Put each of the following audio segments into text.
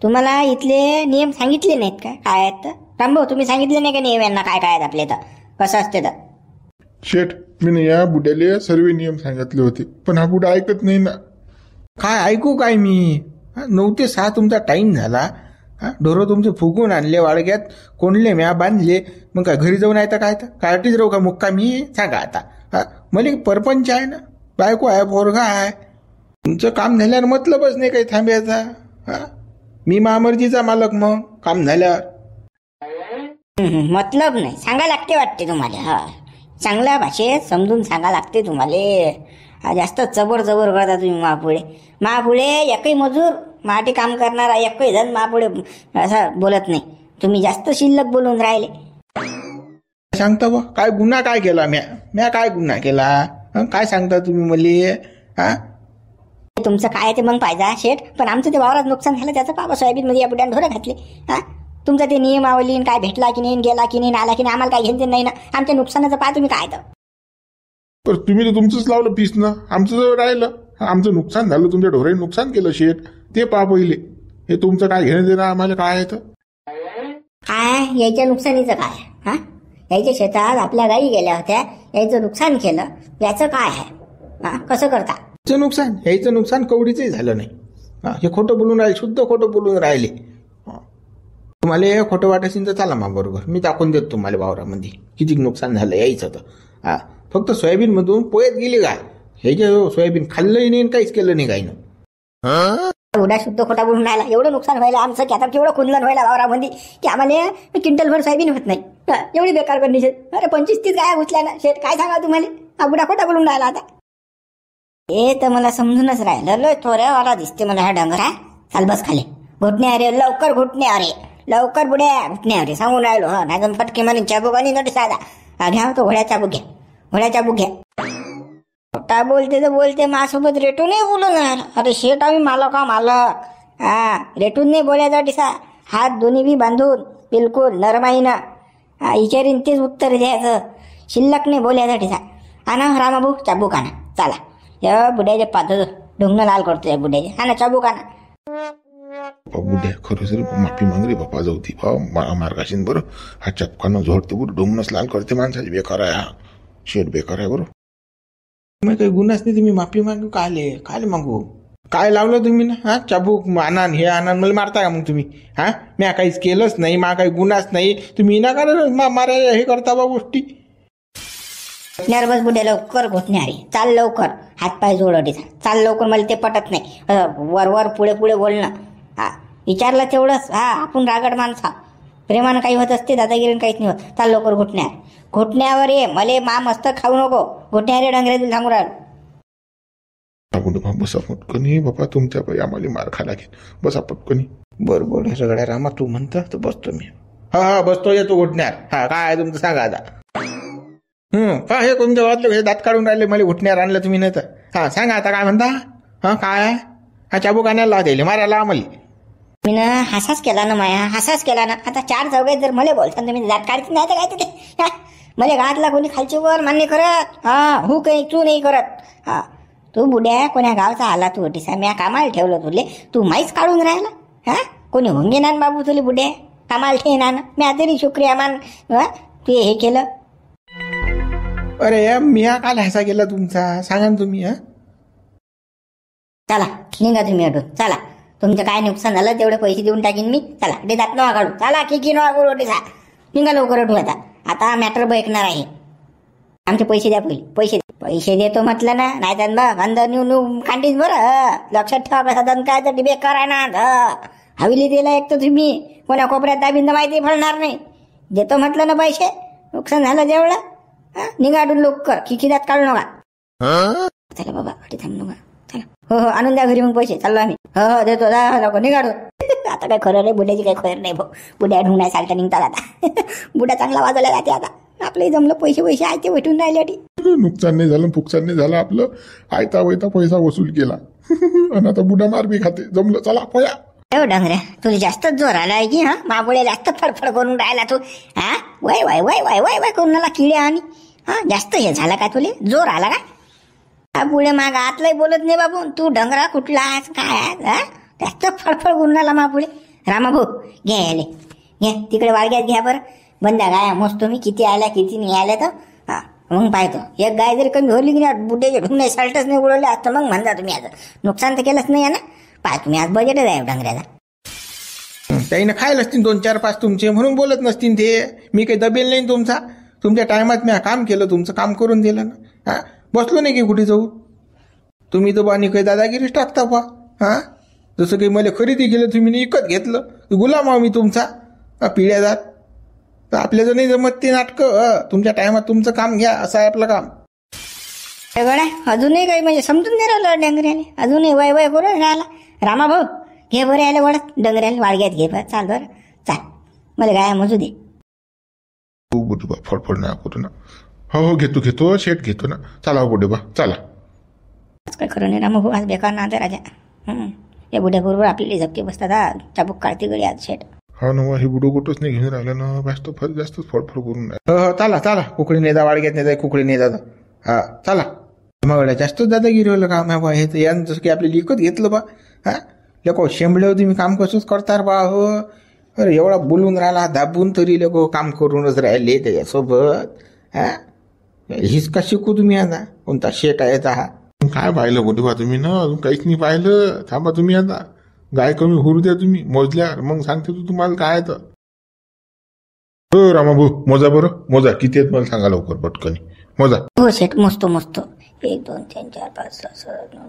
तुम्हाला इथले नियम सांगितले नाहीत का काय आहेत तर? रामभाऊ तुम्ही सांगितले नाही का नियम यांना काय काय आहेत आपले तर कसं असते तर? शेठ मी या बुड्याले सर्व नियम सांगितले होते पण हा बुडा ऐकत नाही ना. काय ऐकू काय मी? 9 ते 6 तुमचा टाइम झाला. ढोरं तुमचे फुगून आणले वाडग्यात, कोंडले म्या बांधले, मग काय घरी जाऊन आहे तर काय तर कायटीच राहू का मुक्का मी? सांगा आता. मला परपंच आहे ना, बायको आहे, पोरगा आहे. तुमचं काम झाल्यावर मतलबच नाही काही थांबायचा. मी महामर्जीचा मालक, मग काम झाल्यावर मतलब नाही सांगा लागते वाटते तुम्हाला. चांगल्या भाषेत समजून सांगा लागते तुम्हाला. जास्त चबर करता तुम्ही महापुढे एकही मजूर माटी काम करणारा एकही जण महापुढे असं बोलत नाही. तुम्ही जास्त शिल्लक बोलून राहिले. सांगता बा काय गुन्हा काय केला म्या काय गुन्हा केला? काय सांगता तुम्ही मले? तुमचं काय ते मग पाहिजे शेठ, पण आमचं ते वावरात नुकसान झालं त्याचं पापा सोयाबीन मध्ये या बुड्यानं ढोरं घातले. तुमचं ते नियमावली काय भेटला की नाही, गेला की नाही, आला की नाही, आम्हाला काय घेणं नाही ना. आमच्या नुकसानाचं पहा तुम्ही काय तर. तुम्ही तर तुमचंच लावलं पीस ना, आमचं जवळ राहिलं. आमचं नुकसान झालं, तुमच्या ढोराने नुकसान केलं शेठ, ते पहा पहिले. हे तुमचं काय घेणं देणं आम्हाला काय आहे तर? काय याच्या नुकसानीचं काय? याच्या शेतात आपल्या गायी गेल्या होत्या, याचं नुकसान केलं, याचं काय आहे? कसं करता? याचं नुकसान कवडीचंही झालं नाही. हे खोटं बोलून राहिले, शुद्ध खोटं बोलून राहिले. तुम्हाला हे खोटं वाटायचं तर चला बरोबर, मी दाखवून देतो तुम्हाला वावरामध्ये किती नुकसान झालं यायचं तर. फक्त सोयाबीन मधून पोयत गेली काय? हे जे सोयाबीन खाल्लंही नाही, काहीच केलं नाही काही ना. एवढा शुद्ध खोटा बोलून राहिला. एवढं नुकसान व्हायला आमचं की आता केवढं खुंदलन व्हायला वावरामध्ये की आम्हाला क्विंटलभर सोयाबीन होत नाही. एवढी बेकार कंडिशन. अरे 25-30 गाया घुसल्या ना शेठ, काय सांगा तुम्हाला? बुडा खोटा बोलून राहिला आता. हे तर मला समजूनच राहिलं. लय थोड्यावाला दिसते मला हा डंगर. चाल बस खाली. घुटणे अरे लवकर, घुटणे अरे लवकर बुड्या, घुटणे अरे सांगून राहिलो. नाही तर फटके मारून चाबूक आणि नट साधा घ्या तो घोड्याचा बुक घ्या, घोड्याचा बुक घ्या. खोटा बोलते तर बोलते, माझ्यासोबत रेटून नाही बोलून राहिला. अरे शेठ आम्ही मालक मालक. रेटून नाही बोलायचा टिसा. हात दोन्ही बी बांधून बिलकुल नरमाईनं विचारीन तेच उत्तर द्यायचं. शिल्लक नाही बोलायचा टिसा. आणा रामाभाऊ चाबूक आणा. चला या बुड्याचे पात्र ढुंगणं लाल करतो या बुड्याचे. आणा चाबूक आणा. बुड्या खरंच रे, माफी माग रे बापा, जाऊ ती मार्गाशीन बरं. हा चपकानं झोडते बरं, डोंगणच लाल करते माणसाची. बेकार आहे हा शेठ, बेकार आहे बरं. मग काही गुन्हाच नाही, तुम्ही माफी मागू काले मागू? काय लावलं तुम्ही ना? चाबूक आणान हे आणान मला मारता का मग तुम्ही? म्या काहीच केलंच नाही, मा काही गुन्हाच नाही, तुम्ही ना करा मारायला हे करता बा गोष्टी. घुटण्यावर बस बुड्या, लवकर घुटण्यारे चाल, लवकर हातपाय जोडटीचा चाल लवकर. मला ते पटत नाही वर पुढे बोलणं. विचारलं तेवढंच. आपण रागड माणसा, प्रेमानं काही होत असते, दादागिरीनं काहीच नाही होत. चाल लवकर घुटण्यावर ये. मले मस्त खाऊ नको. घुटण्यावर ये डंगरे, तुला सांगू राहिलो. बसा पटकनी बापा, तुमच्या पायी आम्हाला मार खा लागेल. बसा पटकनी. बरोबर सगळ्या रामा, तू म्हणतं तर बसतो मी. बसतो, येतो घुटण्यावर. काय आहे तुमचं सांगा आता. हे तुमच्या गावातले दात काढून राहिले, मला घुटण्यावर आणलं तुम्ही नाही तर. सांगा आता काय म्हणता? काय आहे? चाबूक आणायला लावते, मारायला आम्हाला. मी ना हसाच केला ना माया, हसाच केला ना. आता 4 चौघात जर मला बोलता तुम्ही दात काढत नाही तर काय ते मला घातला कोणी खालची वर मान्य करत. हू काही तू नाही करत. तू बुड्या कोण्या गावचा आला तू टिसा, म्या कामाला ठेवलं तुले, तू माहीच काढून राहिला. कोणी होंगे ना बाबू तुले बुड्या कामाला ठेवना ना. म्या तरी शुक्रिया मान तू हे केलं. अरे मी काल हसा केला तुमचा, सांगा ना तुम्ही. चला निघा तुम्ही अडून. चला तुमचं काय नुकसान झालं तेवढे पैसे देऊन टाकीन मी. चला डे दात नवा काढू. चला की नवा करू टिसा. निघा लवकर अडू. आता मॅटर ऐकणार आहे. आमचे पैसे द्या पहिले. पैसे देतो म्हटलं ना, नाही तर बघ अंदर नेऊ कांटीन बरं. लक्षात ठेवा कसा दणकायचं डिबे करा ना. हवेली दिला एक तर तुम्ही कोणा कोपऱ्यात दाबीन तर माहिती पडणार नाही. देतो म्हटलं ना पैसे, नुकसान झालं जेवढं. निघाडून लवकर दात काढू नका. चला बाबा थांब नका. चला हो आणून द्या घरी मग पैसे. चाललो आम्ही. देतो लवकर निघाडून. आता काय खरं नाही, बुड्याची काही खरं नाही भाऊ. बुड्या ढुंगण्या सारख्या निघतात आता. बुड्या चांगला वाजवला जाते आता. आपले जमलं पैसे आहे ते भेटून राहिले. नुकसान नाही झालं, फुकसान नाही झालं आपलं. आयता वैता पैसा वसूल केला आणि आता बुडा मार बी खाते. जमलं. चला पोया. डंगऱ्या तुला जास्तच जोर आलाय की माबुळे जास्त फडफड करून राहिला तू. वय वय वय वय वय वय करून किड्या आणि जास्त हे झाला का तुले? जोर आला का? पुढे माग आतलाही बोलत नाही बाबू. तू डंगरा कुठला काय जास्त फडफड करून राहिला मापुढे. रामा भाऊ घ्या याले, घ्या तिकडे वाळग्यात घ्या बरं. बंद्या गाया मोजतो मी, किती आल्या किती नाही आल्या तर. हा मग पाहतो, एक गाय जरी कमी होली की नाही, बुड्याचे ढुंगणे साल्टच नाही उडवले आज तर मग म्हणता तुम्ही आज नुकसान तर केलंच नाही आहे ना. पाय तुम्ही आज बजेटच आहे डांगऱ्याला. त्याईनं खायला असतील 2-4-5 तुमचे, म्हणून बोलत नसतील ते. मी काही दबेल नाही तुमचा. तुमच्या टायमात मी काम केलं, तुमचं काम करून दिलं ना. हा बसलो नाही की कुठे जाऊ. तुम्ही तर बानी काही दादागिरीच टाकता बा. हा जसं काही मला खरेदी केलं तुम्ही विकत घेतलं, गुलाम आहो मी तुमचा. पिढ्यादार तर आपल्याला नाही जमत ते नाटकं. तुमच्या टायमात तुमचं काम घ्या, असं आहे आपलं काम. गड्या अजूनही काही म्हणजे समजून नाही राहिलं डांगऱ्याने, अजूनही वय वय करून राहिला. रामा भाऊ घे बरं यायला वडत डंगऱ्याला वाळग्यात घे बरं. चाल बरं चाल, मला गाया मोजू दे. तू बुडू बा फडफड ना करू ना. हो घेतो शेट घेतो ना. चला बुडे बा चला. काय खरं नाही रामा भाऊ, आज बेकार ना राजा. या बुड्याबरोबर आपल्याला झपके बसतात. हा चाबूक काढते गडी आज शेट. हा ना हे बुडो कुठंच नाही घेऊन राहिलं ना. जास्तच फडफड करून हो चला कुकडी नेता वाळग्यात नेता कुकडी नेता. हा चला मग जास्तच दादागिरी होलं काम आहे बा. हे तर यानं जसं की आपल्याला विकत घेतलं बा. हा लोक शेंबले होते, मी काम कसंच करणार बा. हो अरे एवढा बोलून राहिला दाबून, तरी लोक काम करूनच राहिले त्याच्यासोबत. हा हीच का शिकू तुम्ही आता, कोणता शेट आहे हा. काय पाहिलं बुडे बा तुम्ही ना, अजून काहीच नाही पाहिलं. थांबा तुम्ही आता, गाय कमी हुरू द्या तुम्ही मोजल्या, मग सांगते तू तुम्हाला काय तर. हो रामा भाऊ मोजा बरं, मोजा किती आहेत मला सांगा लवकर पटकन मोजा. हो शेट मोजतो 1 2 3 4 5 6 7 9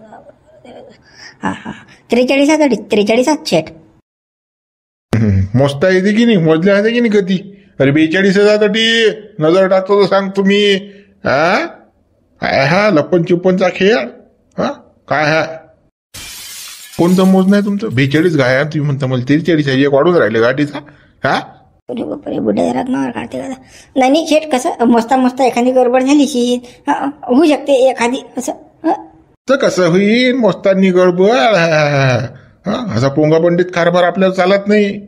हा 43 शेट. मोजता येते की नाही, मोजल्या येते की नाही कधी. अरे 42,000 नजर टाकतो तर सांग तुम्ही. हा लप्पन चिप्पनचा खेळ. हा काय हा कोणतं मोजणं आहे तुमचं. 42 गाय आहे तुम्ही म्हणता, मला 43 आहे. एक वाढून राहिले गाठीचा. हा बापरे बुड्या जरा नावर काढते का. नाही शेट कसं मोजता एखादी गडबड झाली शी होऊ शकते एखादी असं. तर कसं होईल मोजतानी गडबड. असा पोंगा पंडित कारभार आपल्याला चालत नाही.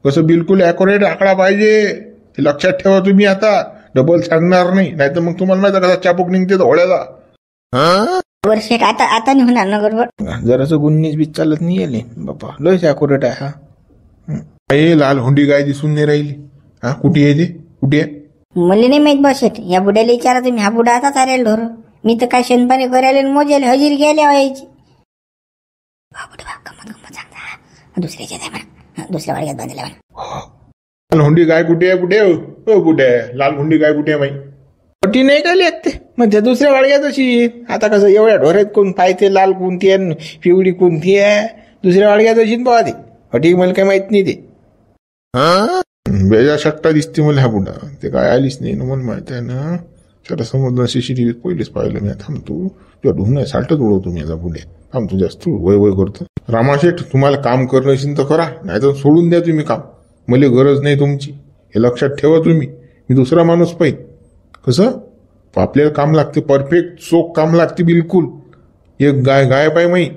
कसं बिलकुल ॲक्युरेट आकडा पाहिजे, हे लक्षात ठेवा तुम्ही. आता डबल सांगणार नाही, नाहीतर मग तुम्हाला माहिती कसा चापूक निघते धोळ्याला. बरं शेट आता नाही होणार ना गडबड. जरासं 19-20 चालत नाही आले बापा, लयच ॲक्युरेट आहे हा. लाल हुंडी गाय दिसून नाही राहिली. हा कुठे आहे ते, कुठे आहे. मला नाही माहित बा शेट, या बुड्याला विचारा तुम्ही. हा बुडा आता चालेल ढोर, मी तर काय शेणपाणी करायला मोजायला हजेरी घ्यायला यायची. गमत सांगता दुसऱ्याच्या आहे म्हणा, दुसऱ्या वाडग्यात बांधल्या म्हणा. लाल हुंडी गाय कुठे आहे, कुठे कुठे आहे लाल हुंडी गाय कुठे आहे माई. पटी नाही का लेखते मग त्या दुसऱ्या वाडग्यात अशी. आता कसं एवढ्या ढोऱ्यात कोण पाहिजे लाल कोणती आहे पिवळी कोणती आहे, दुसऱ्या वाडग्यात अशी पाहा ते. पटी मला काही माहित नाही ते. बेजा शकता दिसते मला हा बुडा. ते काय आलीच नाही ना, मला माहित आहे ना. त्याला समजलं CCTV पहिलेच पाहिलं मी. थांबतो तुझ्या ढुंगण्या साल्टच उडवतो मी आता पुढे. थांबतो जास्त वय करतो. रामाशेठ तुम्हाला काम करणं असेल तर करा, नाही तर सोडून द्या तुम्ही काम. मला गरज नाही तुमची, हे लक्षात ठेवा तुम्ही. मी दुसरा माणूस पाहिजे. कसं आपल्याला काम लागते, परफेक्ट चोख काम लागते बिलकुल. एक गाय पाय माई.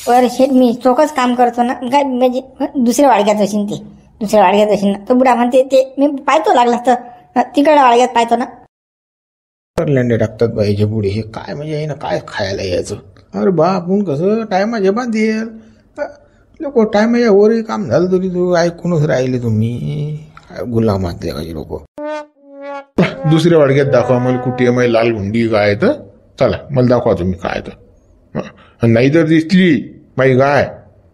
बरं शेट मी चोखच काम करतो ना. काय म्हणजे दुसऱ्या वाडग्यात असेल ते, दुसऱ्या वाडग्यात असेल ना. तो बुडा म्हणते ते मी पाहतो लागला तर तिकडल्या वाडग्यात पाहतो ना. लेंडे टाकतात बाईचे पुढे. हे काय म्हणजे ना, काय खायला यायचं. अरे बा आपण कसं टायमा जेव्हा देईल लोक टायमाच्या वरही काम झालं तरी तू ऐकूनच राहिले तुम्ही. काय गुलामातले काही लोक. दुसऱ्या वाडग्यात दाखवा मला कुठे आहे माझी लाल हुंडी गाय. तर चला मला दाखवा तुम्ही काय तर. नाही जर दिसली माझी गाय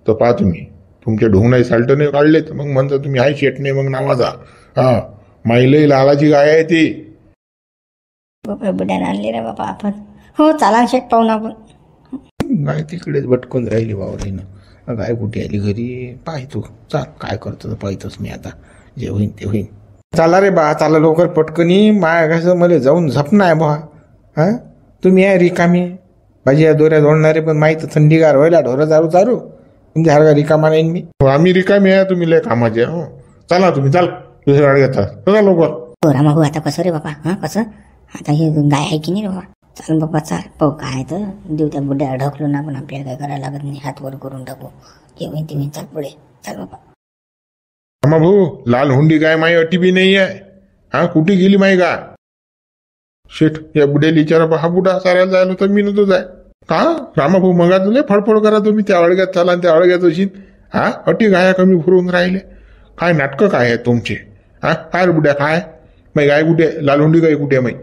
तर पहा तुम्ही. तुमच्या ढोंगणाई साल्ट नाही काढले तर मग म्हणता तुम्ही हाय शेट नाही मग नावाचा. हा माईलही लालाची गाय आहे ती. बुड्याने आणली रे बाबा आपण. हो चाला शेट पाहून आपण. गाय तिकडेच भटकून राहिली वावरीनं. गाय कुठे आली घरी पाय तू. चाल काय करतो तर पाहतोच मी आता. जे होईन ते होईन. चाला रे बा चाला लवकर पटकनी. माया कसं मला जाऊन झपणं आहे बा. हा तुम्ही आहे रिकामी भाजी या दोऱ्या जोडणारे, पण माहिती थंडीगार व्हायला ढोरं चारू तुमच्या हरगा रिकामा नाही मी. आम्ही रिकामी आहे, तुम्ही लय कामाचे. हो चला तुम्ही चाल दुसऱ्या वाडग्यात चला लवकर. हो रामा भाऊ आता कसं रे बाबा. हा कसं आता हे गाय आहे की नाही रे बाबा. चाल बाबा चाल पाहू काय तर देऊ त्या बुड्याला ढकलून ना. पण आपल्याला काय करायला लागत नाही, हात वर करून टाकू. जे होईन ते होईन. चाल पुढे चाल बाबा. रामा भाऊ लाल हुंडी गाय माई अटी बी नाही आहे. हा कुठे गेली माई गाय. शेठ या बुड्याला विचारा. हा बुडा सारायला जायला तर मी नव्हतो जाय. का रामा भाऊ मगा तुला फडफड करा तुम्ही. त्या वाडग्यात चाला त्या वाडग्यात अशी. हा अटी गाया कमी भरून राहिले. काय नाटकं काय आहे तुमचे? हा काय रे बुड्या काय माई गाय कुठे लालहुंडी गाय कुठे माई?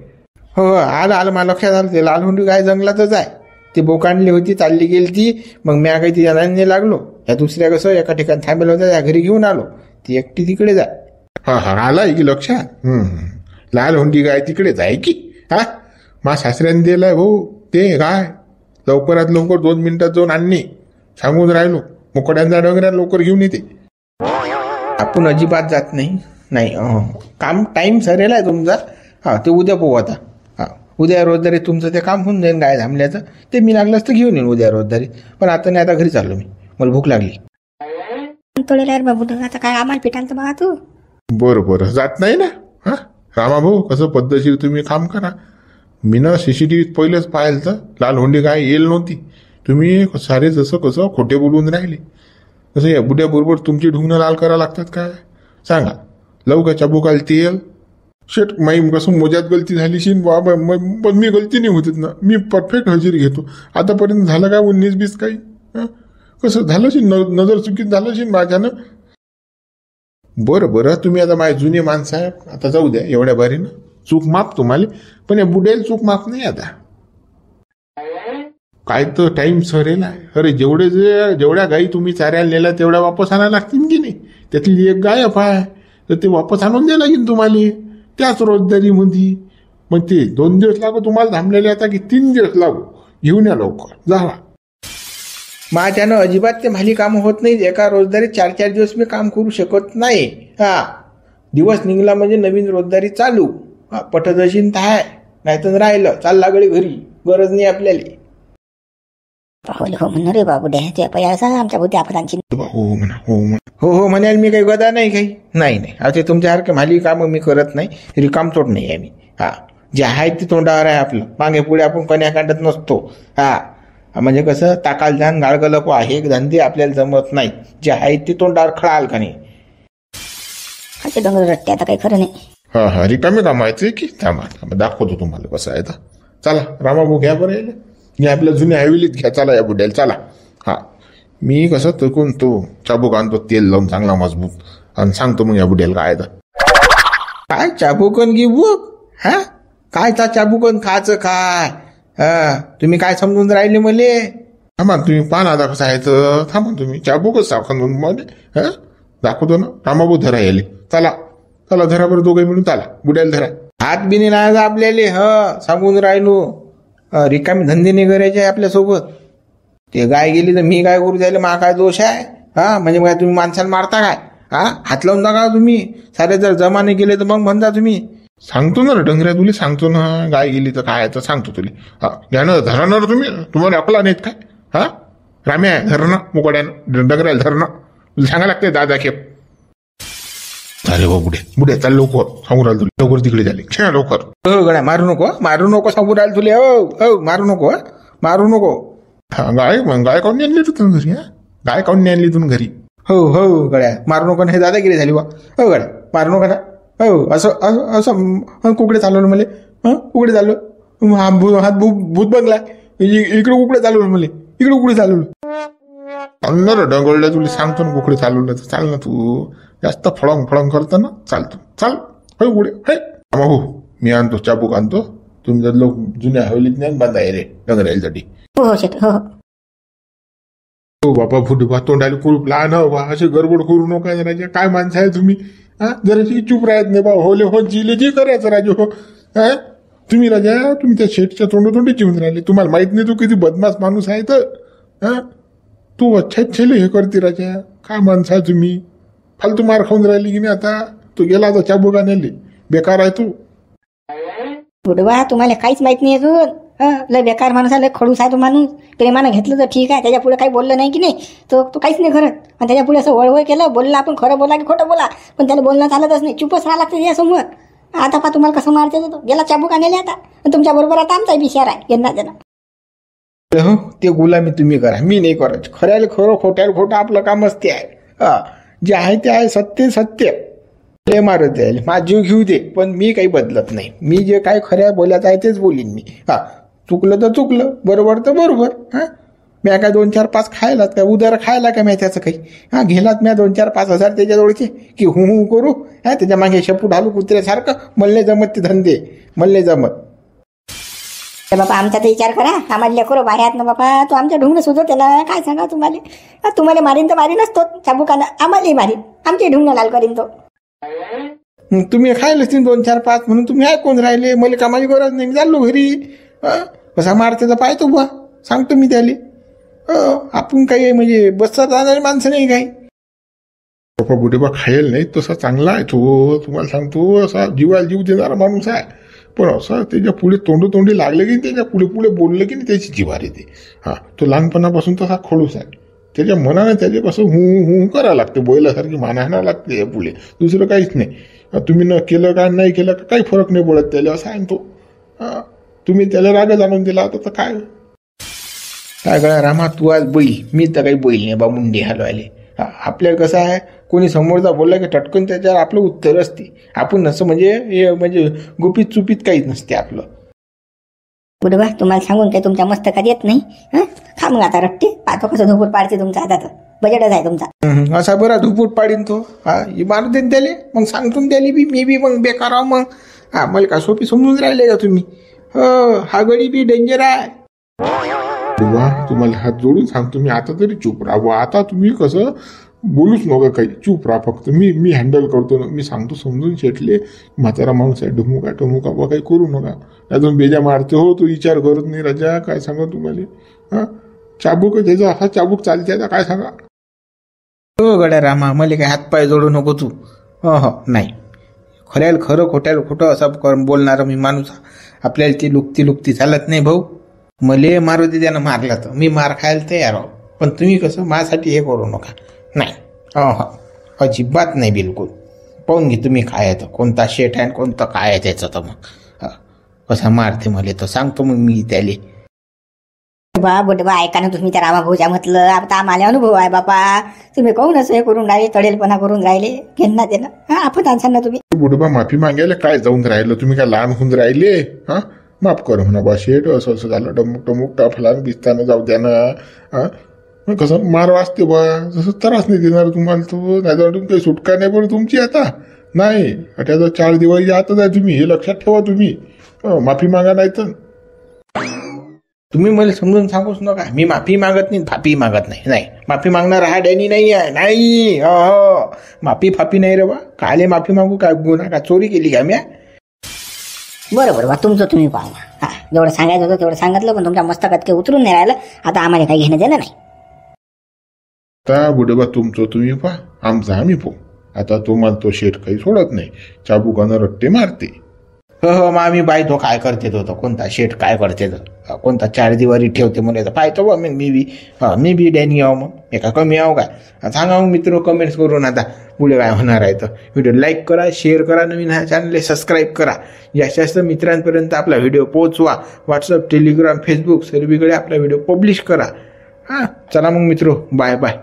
हो आलं मला लक्षात आलं. ते लालहुंडी गाय जंगलातच आहे. ती बोकांडली होती, चालली गेली ती. मग म्या काही ती जणांनी लागलो. या दुसऱ्या कसं एका ठिकाणी थांबेल होत्या, त्या घरी घेऊन आलो. ती एकटी तिकडे जाय. हा हा आलाय की लक्षात. लालहुंडी गाय तिकडेच आहे की. हा मा सासऱ्याने दिलाय भाऊ ते काय लवकरात लवकर 2 मिनिटात जाऊन आणणे सांगून राहिलो. मुकड्यांचा डोंगऱ्या लवकर घेऊन येते. आपण अजिबात जात नाही. नाही काम टाईम सरेल आहे तुमचा. हा ते उद्या पाहू आता. हा उद्या रोजदारी तुमचं ते काम होऊन जाईल गाय थांबल्याचं. ते मी लागलंच तर घेऊन येईन उद्या रोजदारी. पण आता नाही, आता घरी चाललो मी. मला भूक लागली. थोडे राहील बाबू आता काय आम्हाला पिठाल तर बघा तू. बरं जात नाही ना. हा रामा भाऊ कसं पद्धतशीर तुम्ही काम करा. मी ना सीसीटीव्हीत पहिलेच पाहिलं तर लालहुंडी गाय येईल नव्हती. तुम्ही सारे जसं कसं खोटे बोलून राहिले. कसं या बुड्याबरोबर तुमची ढुंगणं लाल करा लागतात काय सांगा. लवकर चाबुकाल तेल शेट माई कसं मोज्यात गलती झाली शिन बाबा. पण मी गलती नाही होतीत ना. मी परफेक्ट हजेरी घेतो. आतापर्यंत झालं काय 19-20 काही कसं झालं शिन नजर चुकीत झालं शिन माझ्यानं. बरं तुम्ही आता माझे जुने माणसं आहे. आता जाऊ द्या एवढ्या बारीनं चूक माफ तुम्हाला. पण या बुड्याला चूक माफ नाही आता. काय तर टाइम सरेल आहे. अरे जेवढ्या गायी तुम्ही चाऱ्याला नेल्या तेवढ्या वापस आणायला लागतील की नाही. त्यातली एक गायब आहे तर ते वापस आणून द्यायला लागेल तुम्हाला त्याच रोजदारीमध्ये. मग ते 2 दिवस लागू तुम्हाला थांबलेले आता की 3 दिवस लागू. घेऊन या लवकर जावा. माझ्यानं अजिबात ते भाली कामं होत नाहीत. एका रोजदारी 4-4 दिवस मी काम करू शकत नाही. हा दिवस निघला म्हणजे नवीन रोजदारी चालू. हा पटत अशीन तर आहे, नाहीतर राहिलं चालला गडी घरी. गरज नाही आपल्याला. पाहुल हो म्हणून रे बाबू द्या ते पैया सांग आमच्या बुद्धी आपदांची. हो म्हणाल मी काही गदा नाही काही. नाही आता तुमच्यासारखे भाली कामं मी करत नाही. रिकामचोट नाही आहे मी. हा जे आहे ते तोंडावर आहे आपलं. मागे पुढे आपण कन्या काढत नसतो. हा म्हणजे कसं ताकाल ध्यान गाळगलप आहे धंदे आपल्याला जमत नाही. जे आहे ते तोंडावर खळाल का नाही. ते डोंगर रट्टे आता काही खरं नाही. हा रिकामी काम आहे की थांबा दाखवतो तुम्हाला कसं आहे. चला रामाभाऊ घ्या बरं यायला. मी आपल्या जुन्या हवेलीत घ्या. चला या बुड्याला चला. हा मी कसं तकून तो चाबूक आणतो तेल लावून चांगला मजबूत आणि सांगतो मग या बुड्याला काय काय चाबुकन गिबूक. हा काय ता चाबुकन खायचं काय. तुम्ही काय समजून राहिले मले. थांबा तुम्ही पान आता कसं आहे तर थांबा तुम्ही चाबूकच साखन मध्ये दाखवतो ना. रामाभाऊ धरा यायले. चला धरा बरं दोघे मिळून. चला बुड्याला धरा. हात बिनी नाही आपल्याला. सांगून राहिलो रिकामी धंदे नाही करायचे आपल्यासोबत. ते गाय गेली तर मी काय करू द्यायला. मा काय दोष आहे. हा म्हणजे काय तुम्ही माणसाला मारता काय. हा हात लावून टाका तुम्ही. सारे जर जमा नाही केले तर मग म्हणता तुम्ही. सांगतो ना डंगऱ्या तुला सांगतो ना. गाय गेली तर काय तर सांगतो तुला. हा घ्या ना धरणार तुम्ही. तुम्हाला अकला नाहीत काय. हा राम्या धरणं मुकड्यानं डंगऱ्याला धरणं तुला सांगा लागते दादा खेप. अरे हो बुड्या चाल लवकर सांगू राहिलो तुला. लवकर तिकडे झाले खेळा लवकर. हो गड्या मारू नको सांगू राहिलो तुला. हो मारू नको. हा गाय काऊन आणली तू घरी. गाय काऊन आणली तू घरी. हो गड्या मारू नको. हे दादागिरी झाली बा. हो गड्या मारू नका ना. हो असं कुकडे चालवलं मला. कुकडे चाललो हात भूत बंगला इकडे कुकडे चालवलं मला. इकडे कुकडे चालवलं. अंदर डंगळल्या तुला सांगतो ना कुकडे चालवलं तर चाल ना. तू जास्त फळंग करतो ना. चालतो चाल. हो पुढे हो मी आणतो चाबूक आणतो. तुम्ही जर लोक जुन्या हवेलीत नाही बांधाय रे डंगऱ्यासाठी. हो शेट हो हो बाबा फुटबा तोंडाला कुरूप लहान बा. असे गडबड करू नका राजा. काय माणसं आहे तुम्ही. जराशी चूप राहत नाही बा. होले हो जिले जे करायचं राजू हो. तुम्ही राजा तुम्ही त्या शेटच्या तोंडोतोंडी जेवून राहिले. तुम्हाला माहित नाही तू किती बदमाश माणूस आहे तर. तू अच्छा छेले हे करते राजा. काय माणसं आहे तुम्ही. फालतू मार खाऊन राहिली की नाही. आता तू गेला आता चाबुका नेली बेकार आहे तू. बुडवा तुम्हाला काहीच माहित नाही अजून. लय बेकार माणूस आहे. लय खडूस आहे तो माणूस. प्रेमानं घेतलं तर ठीक आहे. त्याच्या पुढे काही बोललं नाही की नाही तो काहीच नाही करत. आणि त्याच्या पुढे असं वळवळ केलं बोलला आपण खरं बोला की खोटं बोला पण त्याला बोलणं चालतच नाही. चुपच राहा लागतं त्याच्यासमोर. आता पा तुम्हाला कसं मारते तो. गेला चाबूक आणले आता. तुमच्या बरोबर आता आमचा विचार आहे गेला त्याला. हो ते गुलामी तुम्ही करा. मी नाही करायचं. खऱ्याला खरं खोट्याला खोटं आपलं कामच ते आहे. जे आहे ते आहे. सत्य लय मारत जाईल. माझा जीव घेऊ दे पण मी काही बदलत नाही. मी जे काय खऱ्या बोलायचं आहे तेच बोलीन मी. चुकलं तर चुकलं. बरोबर तर बरोबर. म्या काय 2-4-5 खायलात काय उदार खायला काय म्या त्याचं काही हा घेलात म्या 2-4-5 हजार त्याच्याजवळचे की हू करू हा त्याच्या मागे शेपू ढालू कुत्र्यासारखं मल्ले जमत ते धंदे मल्ले जमत. तर बाबा आमचा तर विचार करा, आम्हाला लेकरो बाहेर आहेत ना बाबा, तो आमच्या ढुंगणं सुधरते ना, काय सांगा तुम्हाला. तुम्हाला मारीन तर मारीनच तो चाबुकानं, आम्हालाही मारीन, आमचे ढुंगणं लाल करीन तो. मग तुम्ही खायलाच नाही 2-4-5 म्हणून तुम्ही ऐकून राहिले, मला कामाची गरज नाही, मी चाललो घरी. कसा मारते पाहतो बा, सांगतो मी त्याले. आपण काही म्हणजे बसता जाणारी माणसं नाही काही. बाबा बुडेबा खायला नाही तसा चांगला आहे तो, तुम्हाला सांगतो, असा जीवाला जीव देणारा माणूस आहे. पण असं त्याच्या पुढे तोंडी लागले की त्याच्या पुढे बोललं की त्याची जिवार येते. हा, तो लहानपणापासून तसा खडूस आहे. त्याच्या मनाने त्याचे कसं हू करायला लागते, बोयल्यासारखी मानायला लागते या पुढे, दुसरं काहीच नाही. तुम्ही न केलं का नाही केलं का काही फरक नाही पडत त्याला, असं आहे तो. तुम्ही त्याला राग जाणून दिला तर काय गळा रामा, तू आज बैल, मी तर काही बैल नाही बा मुंडी हलवायले. आपल्याला कसं आहे, कोणी समोरचा बोलला की टटकन त्याच्यावर आपलं उत्तर असते. आपण असं म्हणजे गुपित चुपीत काहीच नसते आपलं. बुडबा तुम्हाला सांगून काही तुमच्या मस्तकात येत नाही. खा मग आता रट्टे, पाहतो कसं धुपूर पाडते तुमचा. आता तर बजेटच आहे तुमचा. असा बरा धुपूट पाडीन तो. मारू देन त्याले, मग सांगतो त्याला बी, मी बी मग बेकार आहो मग. मला का सोपी समजून राहिले का तुम्ही. हा गडी बी डेंजर आहे. तुम्हाला हात जोडून सांगतो मी, आता तरी चूप राहा. आता तुम्ही कसं बोलूच नका काही, चूप राहा फक्त. मी हँडल करतो ना, मी सांगतो समजून शेटले, म्हातारा माणूस आहे, टमुका बा काही करू नका. अजून बेजा मारते हो, तो विचार करत नाही राजा, काय सांगा तुम्हाला. चाबूक त्याचा असा चाबूक चालते आता, काय सांगा. हो गड्या रामा, मला काय हातपाय जोडू नको तू. नाही, खऱ्याला खरं खोट्याला खोटं असं बोलणारं मी माणूस. आपल्याला ती लुकती चालत नाही भाऊ. मले मारू दे, त्यानं मारला तर मी मार खायला तयार आहो, पण तुम्ही कसं माझ्यासाठी हे करू नका. नाही, अजिबात नाही, बिलकुल. पाहून घे तुम्ही काय आहे, कोणता शेट आहे कोणतं काय आहे त्याचं. तर मग कसा मारते मला तर सांगतो मग मी त्याले. बुडबा ऐका ना तुम्ही त्या रामा भाऊच्या म्हटलं, आता आम्हाला अनुभव आहे बापा. तुम्ही कहून असं हे करून राहिले, तडेलपणा करून राहिले, घेणं देणं आपण आणसान ना तुम्ही. बुडबा माफी मागायला काय जाऊन राहिलं, तुम्ही काय लहान होऊन राहिले. माफ कर म्हणा बा शेठ, असं झालं, टमुक टाफलान दिसताना जाऊ द्या ना. कसं मार वाचते बा, जसं त्रास नाही देणार तुम्हाला तो. नाही काही सुटका नाही पण तुमची आता नाही. त्याचा 4 दिवाळी आताच आहे, तुम्ही हे लक्षात ठेवा. तुम्ही माफी मागा नाही तर. तुम्ही मला समजून सांगूच नका, मी माफी मागत नाही, फापी मागत नाही. नाही, माफी मागणार हा डॅनी नाही आहे. नाही, माफी फापी नाही रे बा. काले माफी मागू, काय गुन्हा का चोरी केली का म्या. बरोबर बा, तुमचं तुम्ही पाहा. जेवढं सांगायचं होतं तेवढं सांगितलं, पण तुमच्या मस्तकात काही उतरून नाही राहिलं. आता आम्हाला काही घेणं देणं नाही. आता बुडबा तुमचं तुम्ही पहा, आमचा आम्ही पाहू. आता तुम्हाला तो शेठ काही सोडत नाही, चाबुकानं रट्टे मारते. मग आम्ही पाहतो काय करते तो, कोणता शेठ काय करते, कोणता 4 दिवारी ठेवते मला तर पाहतो बा. मी बी डॅनी आहो, मग एका कमी आहो काय सांगा मग मित्र, कमेंट्स करून. आता पुढे काय होणार आहे तर व्हिडिओ लाईक करा, शेअर करा, नवीन हा चॅनल सबस्क्राईब करा, जास्त मित्रांपर्यंत आपला व्हिडिओ पोहोचवा. व्हॉट्सअप, टेलिग्राम, फेसबुक सर्वीकडे आपला व्हिडिओ पब्लिश करा. चला मग मित्रो, बाय बाय.